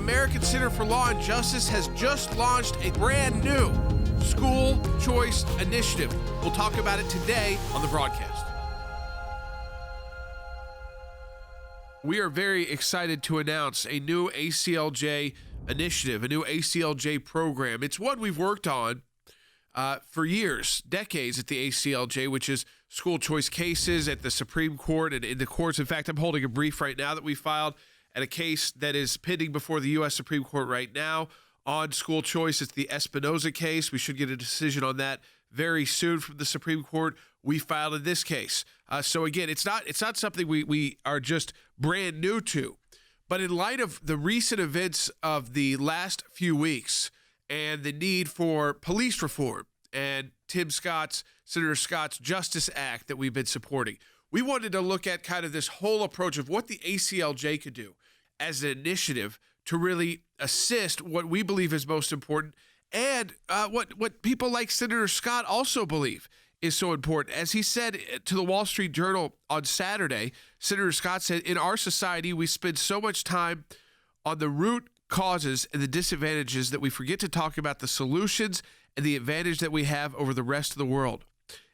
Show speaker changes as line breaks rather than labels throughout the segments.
American Center for Law and Justice has just launched a brand new school choice initiative. We'll talk about it today on the broadcast. We are very excited to announce a new ACLJ initiative, a new ACLJ program. It's one we've worked on for years, decades at the ACLJ, which is school choice cases at the Supreme Court and in the courts. In fact, I'm holding a brief right now that we filed at a case that is pending before the U.S. Supreme Court right now on school choice. It's the Espinoza case. We should get a decision on that very soon from the Supreme Court. We filed in this case. So again, it's not something we are just brand new to. But in light of the recent events of the last few weeks and the need for police reform and Senator Scott's Justice Act that we've been supporting, we wanted to look at kind of this whole approach of what the ACLJ could do as an initiative to really assist what we believe is most important and what people like Senator Scott also believe is so important. As he said to the Wall Street Journal on Saturday, Senator Scott said, in our society, we spend so much time on the root causes and the disadvantages that we forget to talk about the solutions and the advantage that we have over the rest of the world.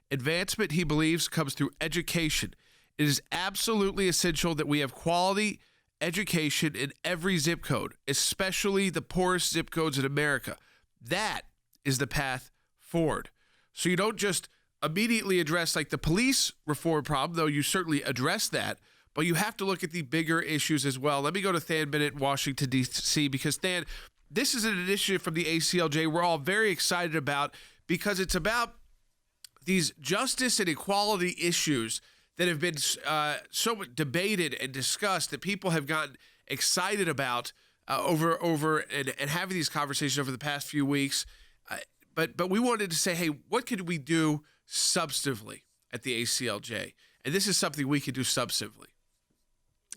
Advancement, he believes, comes through education. It is absolutely essential that we have quality education in every zip code, especially the poorest zip codes in America. That is the path forward. So you don't just immediately address like the police reform problem, though you certainly address that, but you have to look at the bigger issues as well. Let me go to Than Bennett in Washington, D.C., because Than, this is an initiative from the ACLJ we're all very excited about because it's about these justice and equality issues that have been so debated and discussed that people have gotten excited about over and having these conversations over the past few weeks. But we wanted to say, hey, what could we do substantively at the ACLJ? And this is something we could do substantively.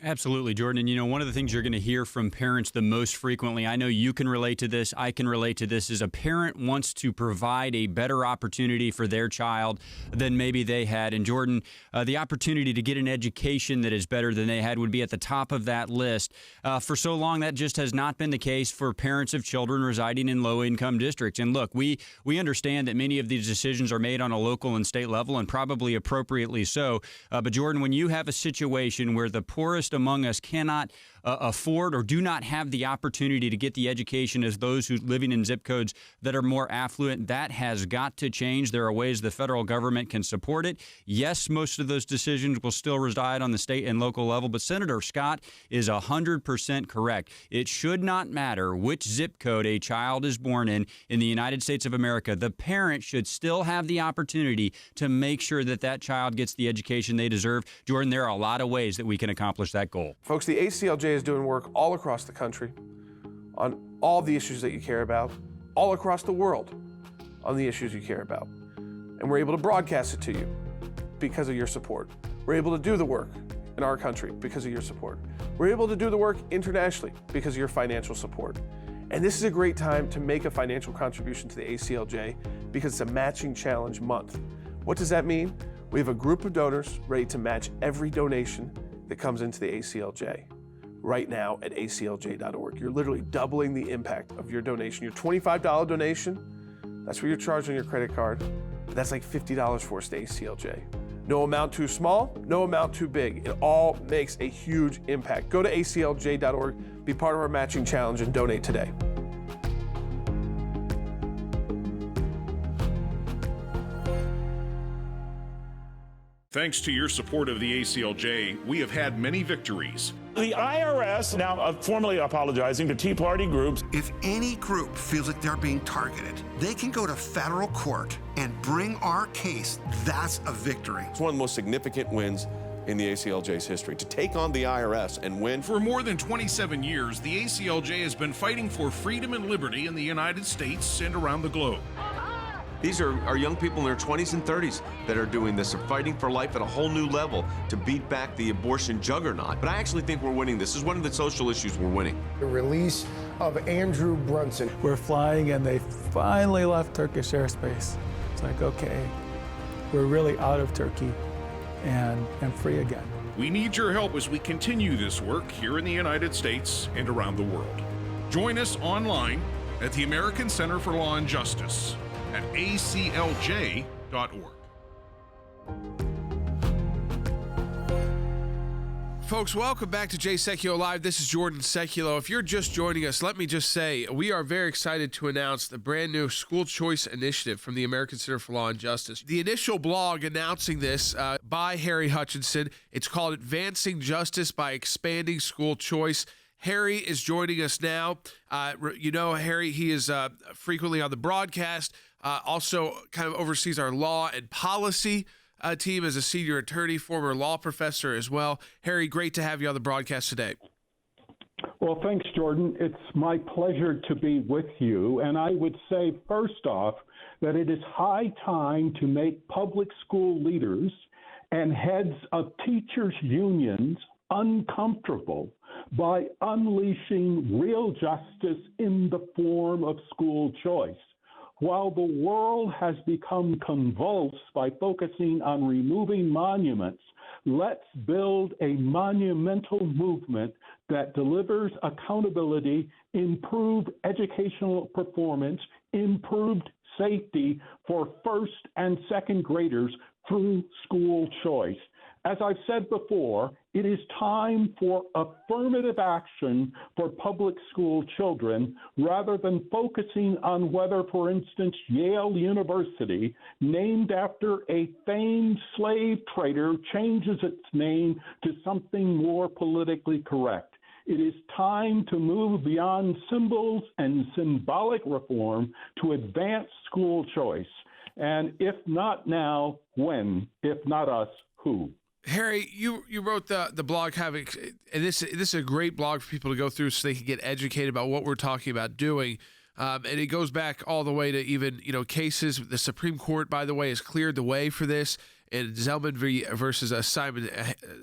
Absolutely, Jordan. And, you know, one of the things you're going to hear from parents the most frequently, I know you can relate to this, I can relate to this, is a parent wants to provide a better opportunity for their child than maybe they had. And, Jordan, the opportunity to get an education that is better than they had would be at the top of that list. For so long, that just has not been the case for parents of children residing in low-income districts. And, look, we understand that many of these decisions are made on a local and state level, and probably appropriately so. But, Jordan, when you have a situation where the poorest among us cannot afford or do not have the opportunity to get the education as those who living in zip codes that are more affluent, that has got to change. There are ways the federal government can support it. Yes, most of those decisions will still reside on the state and local level, but Senator Scott is 100% correct. It should not matter which zip code a child is born in the United States of America. The parent should still have the opportunity to make sure that that child gets the education they deserve. Jordan, there are a lot of ways that we can accomplish that goal.
Folks, the ACLJ is doing work all across the country on all the issues that you care about, all across the world on the issues you care about. And we're able to broadcast it to you because of your support. We're able to do the work in our country because of your support. We're able to do the work internationally because of your financial support. And this is a great time to make a financial contribution to the ACLJ because it's a matching challenge month. What does that mean? We have a group of donors ready to match every donation that comes into the ACLJ right now at aclj.org. You're literally doubling the impact of your donation. Your $25 donation, that's what you're charged on your credit card. That's like $50 for us to ACLJ. No amount too small, no amount too big. It all makes a huge impact. Go to aclj.org, be part of our matching challenge, and donate today.
Thanks to your support of the ACLJ, we have had many victories.
The IRS now formally apologizing to Tea Party groups.
If any group feels like they're being targeted, they can go to federal court and bring our case. That's a victory.
It's one of the most significant wins in the ACLJ's history, to take on the IRS and win.
For more than 27 years, the ACLJ has been fighting for freedom and liberty in the United States and around the globe.
These are young people in their 20s and 30s that are doing this. They're fighting for life at a whole new level to beat back the abortion juggernaut. But I actually think we're winning this. This is one of the social issues we're winning.
The release of Andrew Brunson.
We're flying and they finally left Turkish airspace. It's like, okay, we're really out of Turkey and free again.
We need your help as we continue this work here in the United States and around the world. Join us online at the American Center for Law and Justice at aclj.org.
Folks, welcome back to Jay Sekulow Live. This is Jordan Sekulow. If you're just joining us, let me just say we are very excited to announce the brand new school choice initiative from the American Center for Law and Justice. The initial blog announcing this by Harry Hutchinson, it's called Advancing Justice by Expanding School Choice. Harry is joining us now. You know, Harry, he is frequently on the broadcast, also kind of oversees our law and policy team as a senior attorney, former law professor as well. Harry, great to have you on the broadcast today.
Well, thanks, Jordan. It's my pleasure to be with you. And I would say, first off, that it is high time to make public school leaders and heads of teachers' unions uncomfortable by unleashing real justice in the form of school choice. While the world has become convulsed by focusing on removing monuments, let's build a monumental movement that delivers accountability, improved educational performance, improved safety for first and second graders through school choice. As I've said before, it is time for affirmative action for public school children rather than focusing on whether, for instance, Yale University, named after a famed slave trader, changes its name to something more politically correct. It is time to move beyond symbols and symbolic reform to advance school choice. And if not now, when? If not us, who?
Harry, you wrote the blog having, and this is a great blog for people to go through so they can get educated about what we're talking about doing. And it goes back all the way to even, cases. The Supreme Court, by the way, has cleared the way for this in Zellman versus Simon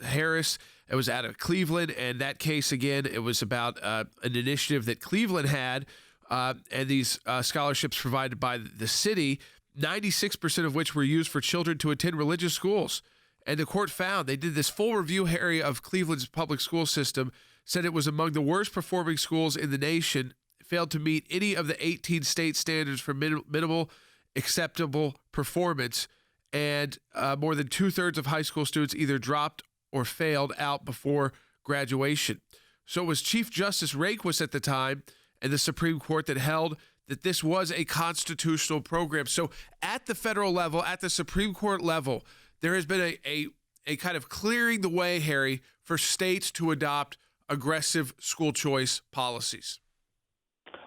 Harris. It was out of Cleveland, and that case, again, it was about an initiative that Cleveland had, and these scholarships provided by the city, 96% of which were used for children to attend religious schools. And the court found, they did this full review, Harry, of Cleveland's public school system, said it was among the worst performing schools in the nation, failed to meet any of the 18 state standards for minimal acceptable performance, and more than 2/3 of high school students either dropped or failed out before graduation. So it was Chief Justice Rehnquist at the time and the Supreme Court that held that this was a constitutional program. So at the federal level, at the Supreme Court level, there has been a kind of clearing the way, Harry, for states to adopt aggressive school choice policies.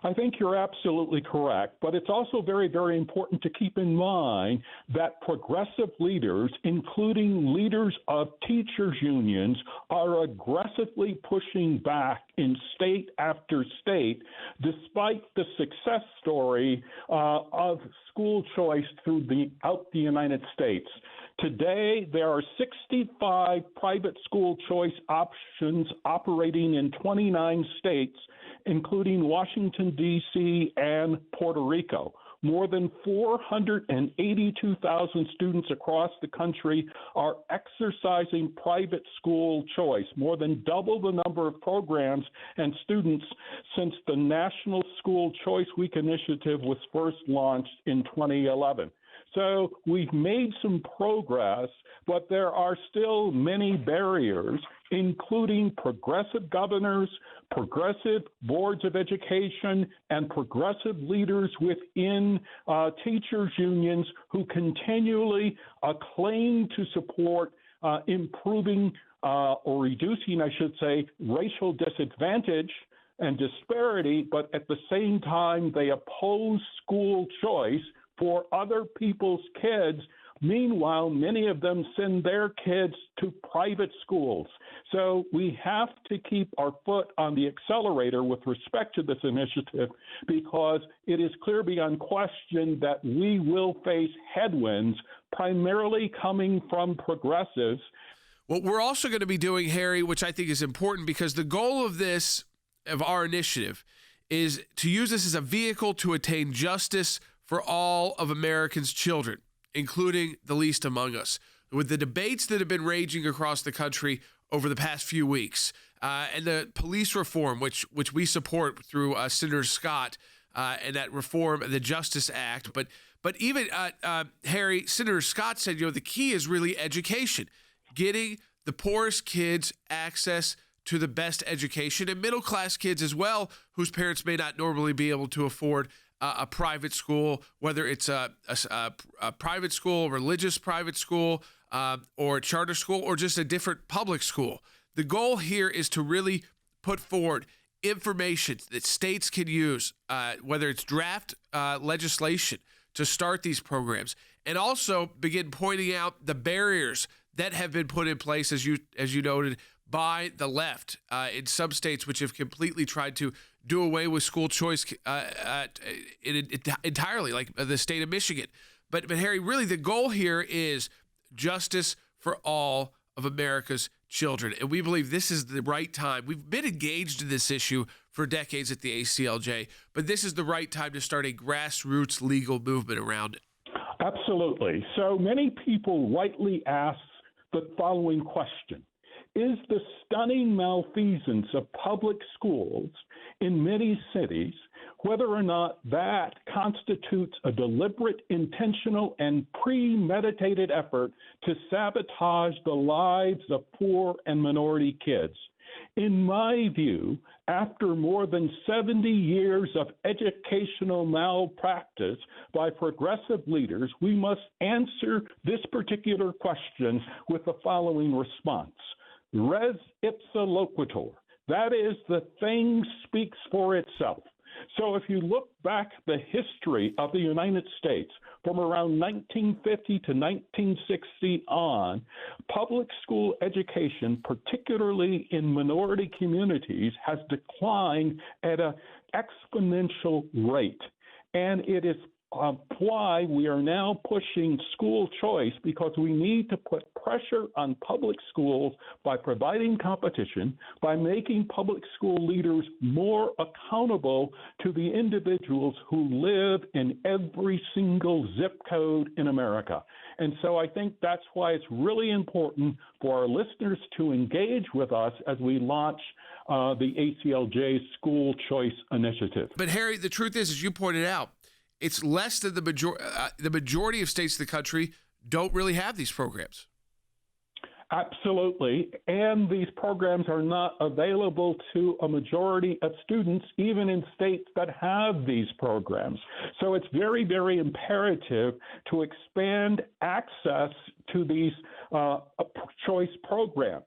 I think you're absolutely correct, but it's also very, very important to keep in mind that progressive leaders, including leaders of teachers' unions, are aggressively pushing back in state after state, despite the success story of school choice throughout the United States. Today, there are 65 private school choice options operating in 29 states, including Washington, D.C. and Puerto Rico. More than 482,000 students across the country are exercising private school choice, more than double the number of programs and students since the National School Choice Week initiative was first launched in 2011. So we've made some progress, but there are still many barriers, including progressive governors, progressive boards of education, and progressive leaders within teachers' unions who continually claim to support improving or reducing, I should say, racial disadvantage and disparity, but at the same time they oppose school choice for other people's kids. Meanwhile, many of them send their kids to private schools. So we have to keep our foot on the accelerator with respect to this initiative, because it is clear beyond question that we will face headwinds, primarily coming from progressives.
What we're also going to be doing, Harry, which I think is important, because the goal of our initiative, is to use this as a vehicle to attain justice for all of Americans' children, including the least among us. With the debates that have been raging across the country over the past few weeks, and the police reform, which we support through Senator Scott and that reform, the Justice Act. But even Harry, Senator Scott said, the key is really education, getting the poorest kids access to the best education, and middle class kids as well, whose parents may not normally be able to afford a private school, whether it's a private school, religious private school, or a charter school, or just a different public school. The goal here is to really put forward information that states can use, whether it's draft legislation to start these programs, and also begin pointing out the barriers that have been put in place, as you noted, by the left in some states, which have completely tried to do away with school choice entirely, like the state of Michigan. But Harry, really the goal here is justice for all of America's children. And we believe this is the right time. We've been engaged in this issue for decades at the ACLJ, but this is the right time to start a grassroots legal movement around it.
Absolutely. So many people rightly ask the following question. Is the stunning malfeasance of public schools in many cities, whether or not that constitutes a deliberate, intentional, and premeditated effort to sabotage the lives of poor and minority kids? In my view, after more than 70 years of educational malpractice by progressive leaders, we must answer this particular question with the following response. Res ipsa loquitur. That is, the thing speaks for itself. So if you look back the history of the United States from around 1950 to 1960 on, public school education, particularly in minority communities, has declined at an exponential rate. And it is why we are now pushing school choice, because we need to put pressure on public schools by providing competition, by making public school leaders more accountable to the individuals who live in every single zip code in America. And so I think that's why it's really important for our listeners to engage with us as we launch the ACLJ School Choice Initiative.
But Harry, the truth is, as you pointed out, it's less than the majority of states in the country don't really have these programs.
Absolutely. And these programs are not available to a majority of students, even in states that have these programs. So it's very, very imperative to expand access to these choice programs.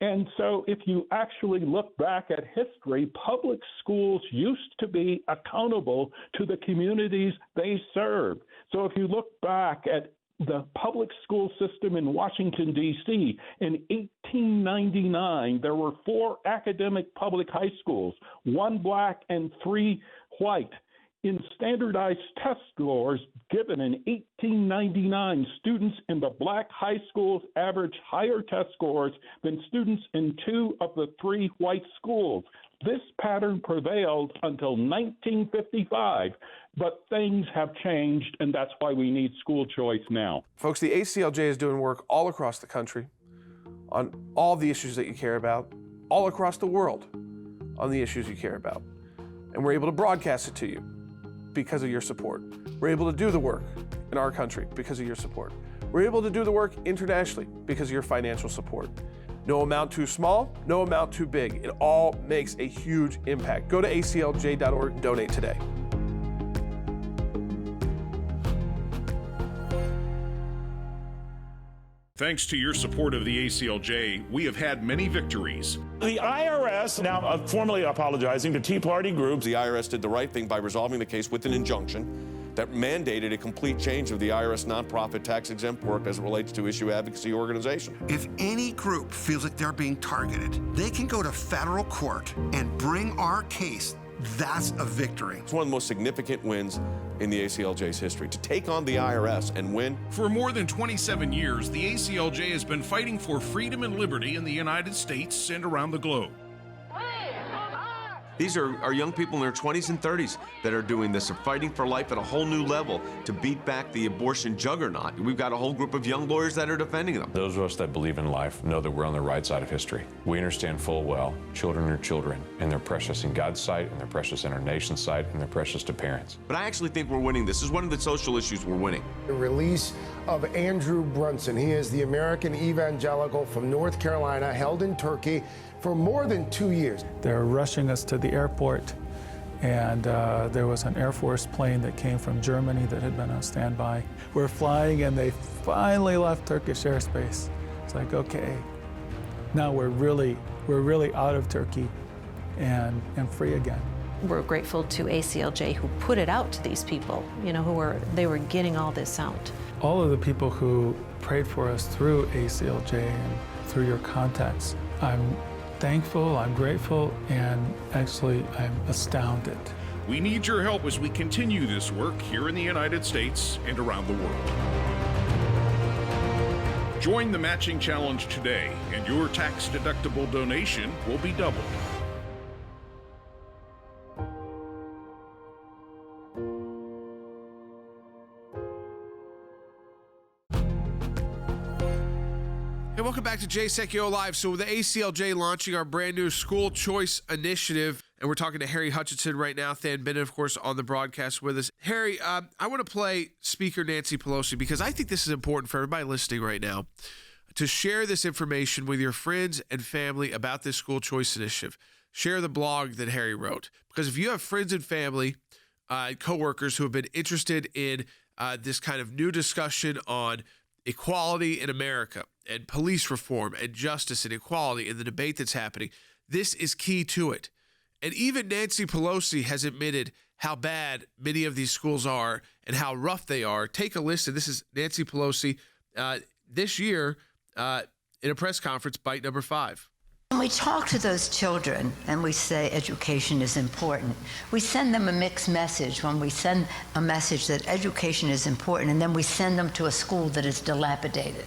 And so if you actually look back at history, public schools used to be accountable to the communities they serve. So if you look back at the public school system in Washington, D.C., in 1899, there were 4 academic public high schools, 1 black and 3 white. In standardized test scores given in 1899, students in the black high schools averaged higher test scores than students in 2 of the 3 white schools. This pattern prevailed until 1955, but things have changed, and that's why we need school choice now.
Folks, the ACLJ is doing work all across the country on all the issues that you care about, all across the world on the issues you care about. And we're able to broadcast it to you because of your support. We're able to do the work in our country because of your support. We're able to do the work internationally because of your financial support. No amount too small, no amount too big. It all makes a huge impact. Go to aclj.org and donate today.
Thanks to your support of the ACLJ, we have had many victories.
The IRS, now formally apologizing to Tea Party groups.
The IRS did the right thing by resolving the case with an injunction that mandated a complete change of the IRS nonprofit tax-exempt work as it relates to issue advocacy organization.
If any group feels like they're being targeted, they can go to federal court and bring our case. That's a victory.
It's one of the most significant wins in the ACLJ's history, to take on the IRS and win.
For more than 27 years, the ACLJ has been fighting for freedom and liberty in the United States and around the globe.
These are young people in their 20s and 30s that are doing this, are fighting for life at a whole new level to beat back the abortion juggernaut. We've got a whole group of young lawyers that are defending them.
Those of us that believe in life know that we're on the right side of history. We understand full well children are children, and they're precious in God's sight, and they're precious in our nation's sight, and they're precious to parents.
But I actually think we're winning. This is one of the social issues we're winning.
The release of Andrew Brunson. He is the American evangelical from North Carolina, held in Turkey for more than 2 years.
They're rushing us to the airport, and there was an Air Force plane that came from Germany that had been on standby. We're flying, and they finally left Turkish airspace. It's like, okay, now we're really out of Turkey and free again.
We're grateful to ACLJ who put it out to these people, you know, they were getting all this out.
All of the people who prayed for us through ACLJ and through your contacts, I'm thankful, I'm grateful, and actually I'm astounded.
We need your help as we continue this work here in the United States and around the world. Join the matching challenge today, and your tax-deductible donation will be doubled.
Hey, welcome back to Jay Sekulow Live. So the ACLJ launching our brand new school choice initiative, and we're talking to Harry Hutchinson right now. Than Bennett, of course, on the broadcast with us. Harry, I want to play Speaker Nancy Pelosi because I think this is important for everybody listening right now to share this information with your friends and family about this school choice initiative. Share the blog that Harry wrote, because if you have friends and family, coworkers who have been interested in this kind of new discussion on equality in America and police reform and justice and equality and the debate that's happening, this is key to it. And even Nancy Pelosi has admitted how bad many of these schools are and how rough they are. Take a listen. This is Nancy Pelosi this year in a press conference, bite number 5.
When we talk to those children and we say education is important, we send them a mixed message when we send a message that education is important, and then we send them to a school that is dilapidated,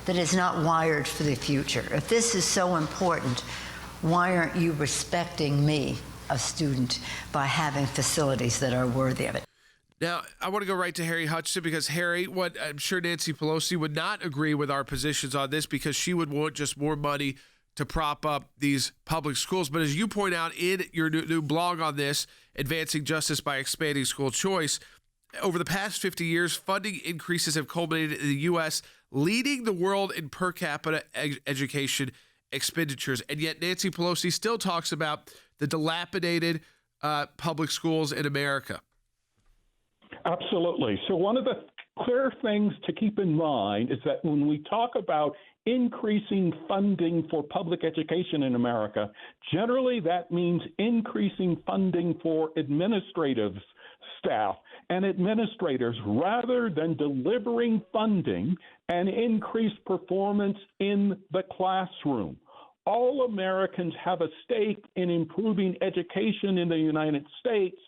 that is not wired for the future. If this is so important, why aren't you respecting me, a student, by having facilities that are worthy of it?
Now, I want to go right to Harry Hutchinson because, Harry, what I'm sure Nancy Pelosi would not agree with our positions on this because she would want just more money to prop up these public schools. But as you point out in your new blog on this, Advancing Justice by Expanding School Choice, over the past 50 years, funding increases have culminated in the U.S., leading the world in per capita education expenditures. And yet Nancy Pelosi still talks about the dilapidated public schools in America.
Absolutely. So one of the clear things to keep in mind is that when we talk about increasing funding for public education in America, generally that means increasing funding for administrative staff and administrators rather than delivering funding and increased performance in the classroom. All Americans have a stake in improving education in the United States,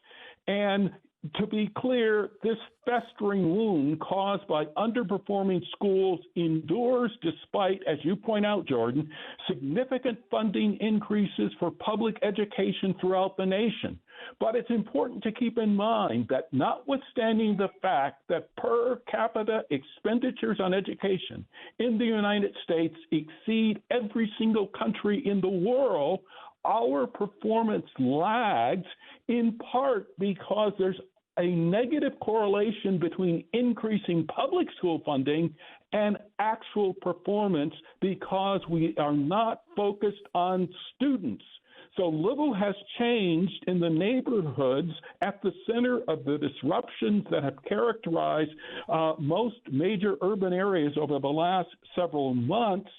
and to be clear, this festering wound caused by underperforming schools endures despite, as you point out, Jordan, significant funding increases for public education throughout the nation. But it's important to keep in mind that notwithstanding the fact that per capita expenditures on education in the United States exceed every single country in the world, our performance lags in part because there's a negative correlation between increasing public school funding and actual performance because we are not focused on students. So little has changed in the neighborhoods at the center of the disruptions that have characterized most major urban areas over the last several months.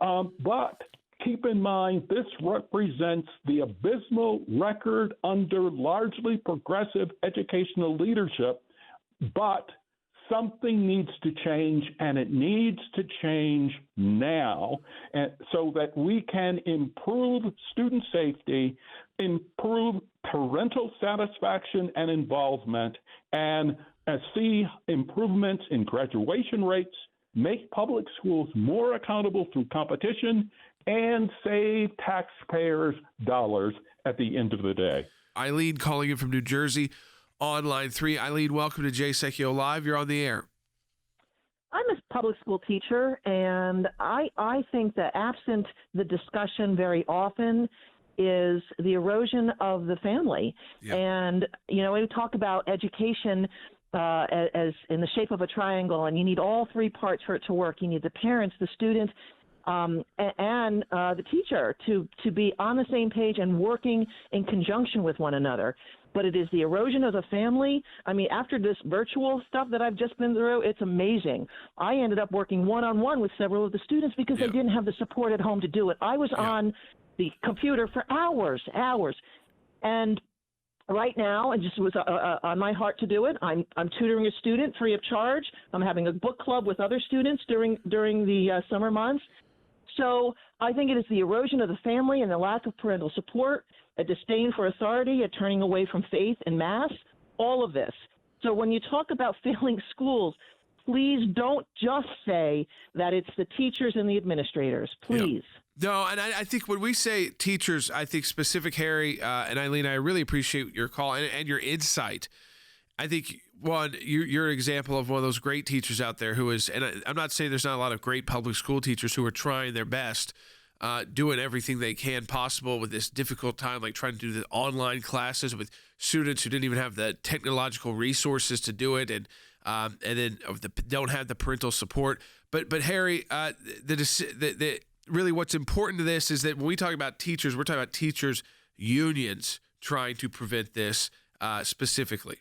But keep in mind, this represents the abysmal record under largely progressive educational leadership, but something needs to change, and it needs to change now, and so that we can improve student safety, improve parental satisfaction and involvement, and see improvements in graduation rates, make public schools more accountable through competition, and save taxpayers' dollars at the end of the day.
Eileen calling in from New Jersey on line 3. Eileen, welcome to Jay Sekulow Live. You're on the air.
I'm a public school teacher, and I think that absent the discussion very often is the erosion of the family. Yeah. And, you know, we talk about education as in the shape of a triangle, and you need all three parts for it to work. You need the parents, the student, and the teacher to be on the same page and working in conjunction with one another. But it is the erosion of the family. I mean, after this virtual stuff that I've just been through, it's amazing. I ended up working one-on-one with several of the students because they didn't have the support at home to do it. I was on the computer for hours. And right now, it just was on my heart to do it. I'm tutoring a student free of charge. I'm having a book club with other students during the summer months. So I think it is the erosion of the family and the lack of parental support, a disdain for authority, a turning away from faith and mass, all of this. So when you talk about failing schools, please don't just say that it's the teachers and the administrators, please.
Yeah. No, and I think when we say teachers, I think specific, Harry and Eileen, I really appreciate your call and your insight. I think, one, you're an example of one of those great teachers out there who is, and I'm not saying there's not a lot of great public school teachers who are trying their best, doing everything they can possible with this difficult time, like trying to do the online classes with students who didn't even have the technological resources to do it, and then don't have the parental support. But Harry, really what's important to this is that when we talk about teachers, we're talking about teachers' unions trying to prevent this specifically.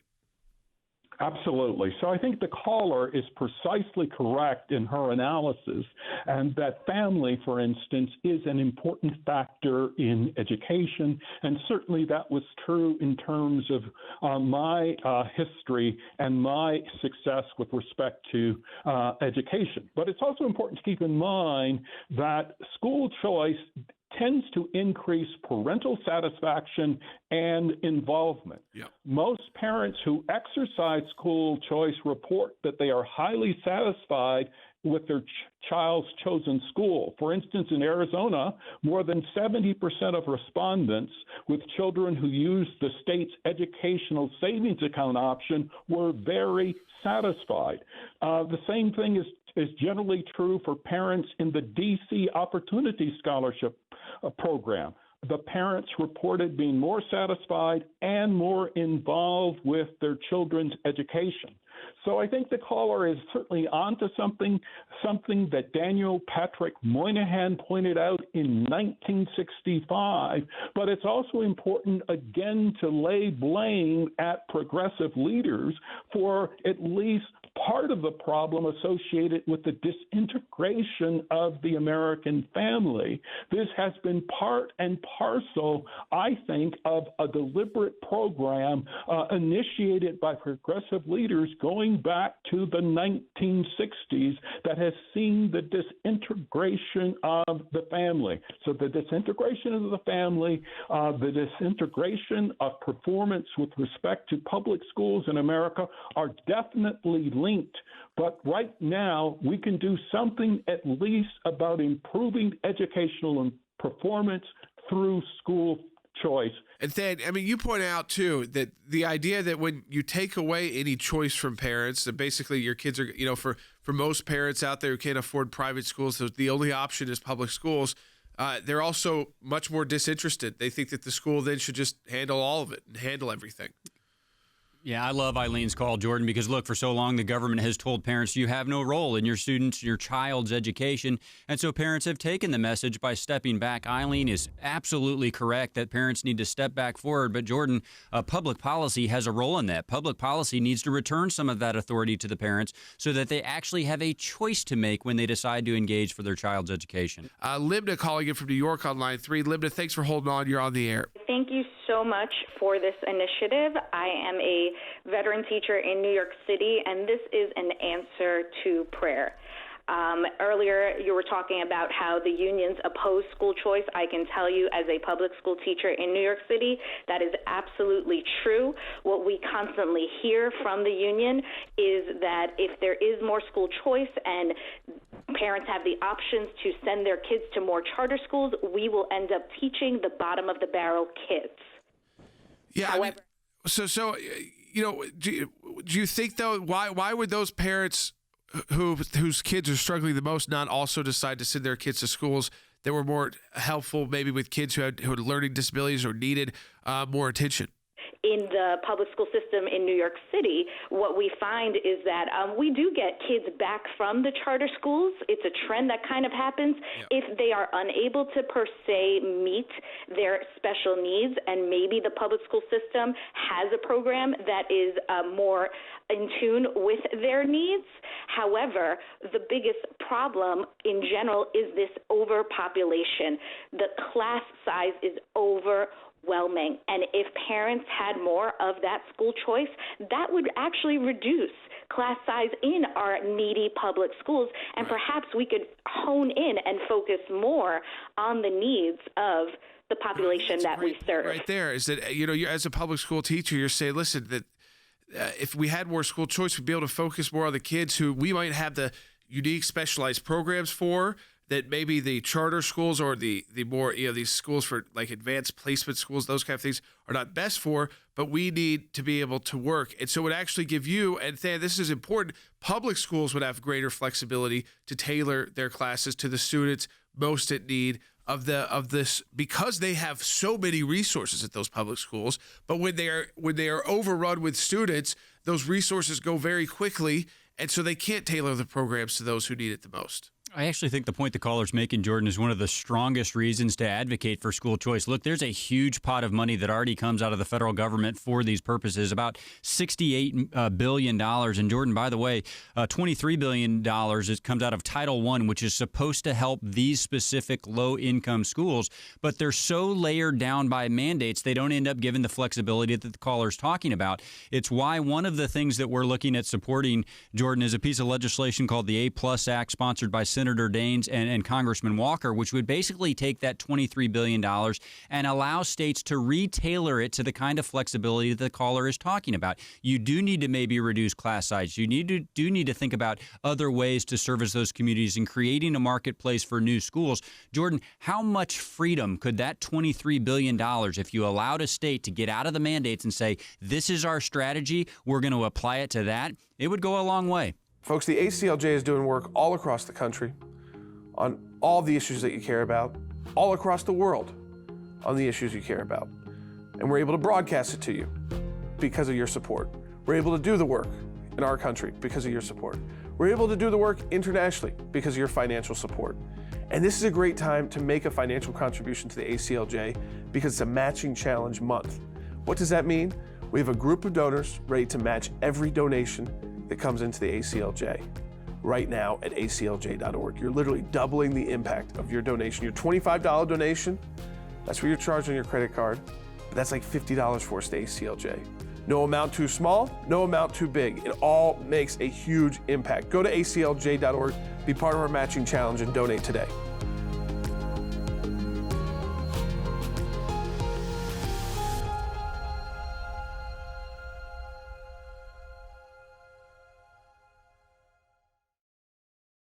Absolutely. So I think the caller is precisely correct in her analysis, and that family, for instance, is an important factor in education. And certainly that was true in terms of my history and my success with respect to education. But it's also important to keep in mind that school choice tends to increase parental satisfaction and involvement. Yeah. Most parents who exercise school choice report that they are highly satisfied with their child's chosen school. For instance, in Arizona, more than 70% of respondents with children who used the state's educational savings account option were very satisfied. The same thing is generally true for parents in the DC Opportunity Scholarship program. The parents reported being more satisfied and more involved with their children's education. So I think the caller is certainly onto something that Daniel Patrick Moynihan pointed out in 1965, but it's also important, again, to lay blame at progressive leaders for at least part of the problem associated with the disintegration of the American family. This has been part and parcel, I think, of a deliberate program initiated by progressive leaders going back to the 1960s that has seen the disintegration of the family. So the disintegration of the family, the disintegration of performance with respect to public schools in America are definitely linked. But right now, we can do something at least about improving educational performance through school choice.
And Thad, I mean, you point out, too, that the idea that when you take away any choice from parents, that basically your kids are, for most parents out there who can't afford private schools, so the only option is public schools, they're also much more disinterested. They think that the school then should just handle all of it and handle everything.
Yeah, I love Eileen's call, Jordan, because look, for so long the government has told parents you have no role in your child's education, and so parents have taken the message by stepping back. Eileen is absolutely correct that parents need to step back forward, but Jordan, public policy has a role in that. Public policy needs to return some of that authority to the parents so that they actually have a choice to make when they decide to engage for their child's education.
Libna calling in from New York on line 3. Libna, thanks for holding on. You're on the air.
Thank you so much for this initiative. I am a veteran teacher in New York City, and this is an answer to prayer. Earlier, you were talking about how the unions oppose school choice. I can tell you as a public school teacher in New York City, that is absolutely true. What we constantly hear from the union is that if there is more school choice and parents have the options to send their kids to more charter schools, we will end up teaching the bottom of the barrel kids.
Yeah.
However,
do you think though, why would those parents whose kids are struggling the most not also decide to send their kids to schools that were more helpful, maybe with kids who had learning disabilities or needed more attention?
In the public school system in New York City, what we find is that we do get kids back from the charter schools. It's a trend that kind of happens if they are unable to per se meet their special needs, and maybe the public school system has a program that is more in tune with their needs. However, the biggest problem in general is this overpopulation. The class size is overwhelming, and if parents had more of that school choice, that would actually reduce class size in our needy public schools, and perhaps we could hone in and focus more on the needs of the population that we serve.
Right there is that, you're, as a public school teacher, you're saying, listen, that if we had more school choice, we'd be able to focus more on the kids who we might have the unique specialized programs for, that maybe the charter schools or the more, these schools for like advanced placement schools, those kind of things are not best for, but we need to be able to work. And so it would actually give you, and this is important, public schools would have greater flexibility to tailor their classes to the students most in need of this, because they have so many resources at those public schools. But when they are overrun with students, those resources go very quickly, and so they can't tailor the programs to those who need it the most.
I actually think the point the caller's making, Jordan, is one of the strongest reasons to advocate for school choice. Look, there's a huge pot of money that already comes out of the federal government for these purposes, about $68 billion. And Jordan, by the way, $23 billion comes out of Title I, which is supposed to help these specific low-income schools. But they're so layered down by mandates, they don't end up giving the flexibility that the caller's talking about. It's why one of the things that we're looking at supporting, Jordan, is a piece of legislation called the A+ Act, sponsored by Senator Daines and Congressman Walker, which would basically take that $23 billion and allow states to retailor it to the kind of flexibility that the caller is talking about. You do need to maybe reduce class size. You do need to think about other ways to service those communities and creating a marketplace for new schools. Jordan, how much freedom could that $23 billion, if you allowed a state to get out of the mandates and say, this is our strategy, we're going to apply it to that, it would go a long way.
Folks, the ACLJ is doing work all across the country on all the issues that you care about, all across the world on the issues you care about. And we're able to broadcast it to you because of your support. We're able to do the work in our country because of your support. We're able to do the work internationally because of your financial support. And this is a great time to make a financial contribution to the ACLJ because it's a matching challenge month. What does that mean? We have a group of donors ready to match every donation that comes into the ACLJ right now at aclj.org. You're literally doubling the impact of your donation. Your $25 donation, that's what you're charged on your credit card, but that's like $50 for us to ACLJ. No amount too small, no amount too big. It all makes a huge impact. Go to aclj.org, be part of our matching challenge, and donate today.